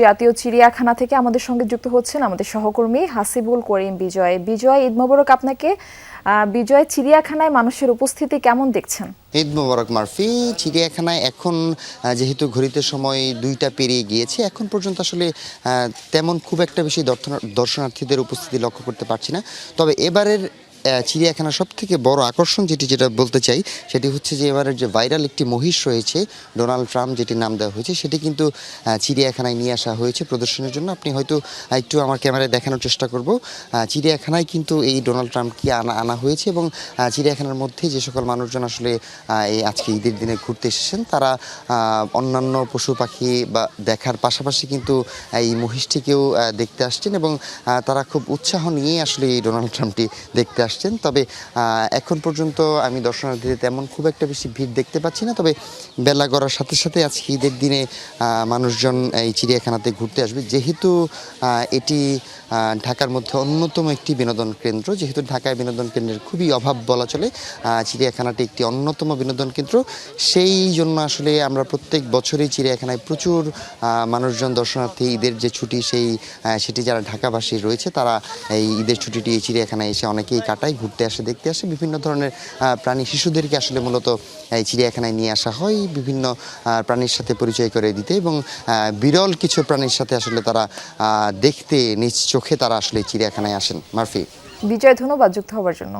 জাতীয় চিড়িয়াখানা থেকে আমাদের সঙ্গে যুক্ত হচ্ছেন আমাদের সহকর্মী হাসিবুল করিম বিজয়। বিজয়, ঈদ মোবারক আপনাকে। বিজয়, চিড়িয়াখানায় মানুষের উপস্থিতি কেমন দেখছেন? ঈদ মোবারক মারফি। চিড়িয়াখানায় এখন যেহেতু ঘড়িতে সময় 2টা পেরিয়ে গিয়েছে, এখন পর্যন্ত আসলে তেমন খুব একটা বেশি দর্শনার্থীদের উপস্থিতি লক্ষ্য করতে পারছি না। তবে এবারের চিড়িয়াখানার সব থেকে বড় আকর্ষণ যেটা বলতে চাই, সেটি হচ্ছে যে এবারের যে ভাইরাল একটি মহিষ রয়েছে, ডোনাল্ড ট্রাম্প যেটি নাম দেওয়া হয়েছে, সেটি কিন্তু চিড়িয়াখানায় নিয়ে আসা হয়েছে প্রদর্শনের জন্য। আপনি হয়তো একটু আমার ক্যামেরায় দেখানোর চেষ্টা করব। চিড়িয়াখানায় কিন্তু এই ডোনাল্ড ট্রাম্পকে আনা হয়েছে এবং চিড়িয়াখানার মধ্যে যে সকল মানুষজন আসলে এই আজকে ঈদের দিনে ঘুরতে এসেছেন, তারা অন্যান্য পশু পাখি বা দেখার পাশাপাশি কিন্তু এই মহিষটিকেও দেখতে আসছেন এবং তারা খুব উৎসাহ নিয়ে আসলে এই ডোনাল্ড ট্রাম্পটি দেখতে আসছেন। তবে এখন পর্যন্ত আমি দর্শনার্থীদের তেমন খুব একটা বেশি ভিড় দেখতে পাচ্ছি না। তবে বেলা গড়ার সাথে সাথে আজকে ঈদের দিনে মানুষজন এই চিড়িয়াখানাতে ঘুরতে আসবে, যেহেতু এটি ঢাকার মধ্যে অন্যতম একটি বিনোদন কেন্দ্র। যেহেতু ঢাকায় বিনোদন কেন্দ্রের খুবই অভাব বলা চলে, চিড়িয়াখানাটি একটি অন্যতম বিনোদন কেন্দ্র। সেই জন্য আসলে আমরা প্রত্যেক বছরই চিড়িয়াখানায় প্রচুর মানুষজন দর্শনার্থী, ঈদের যে ছুটি সেটি যারা ঢাকাবাসী রয়েছে, তারা এই ঈদের ছুটিটি এই চিড়িয়াখানায় এসে অনেকেই কাটায়, ঘুরতে আসে, দেখতে আসে। বিভিন্ন ধরনের প্রাণী, শিশুদেরকে আসলে মূলত এই চিড়িয়াখানায় নিয়ে আসা হয় বিভিন্ন প্রাণীর সাথে পরিচয় করে দিতে এবং বিরল কিছু প্রাণীর সাথে আসলে তারা দেখতে নিজ চোখে তারা আসলে চিড়িয়াখানায় আসেন। মারফি। বিজয়, ধন্যবাদ যুক্ত হওয়ার জন্য।